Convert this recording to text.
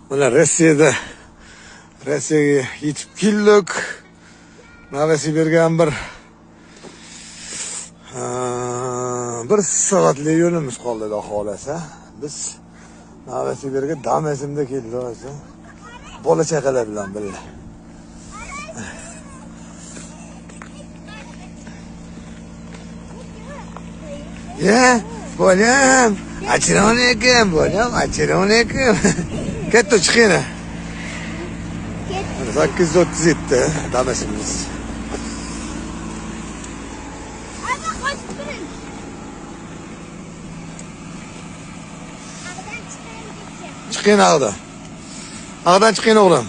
Mana Rossiyaga yetib keldik. Novosibirga bir soatlik yo'limiz qoldi, Xudo xolasa. Biz Novosibirga Damazimda keldik. Bola chaqalar bilan birga. Ya, bolam, assalomu alaykum, bolam, assalomu alaykum. Katta chiqina. 837 Damazimiz. Chiqin ağda. Ağdan chiqin o'g'lim.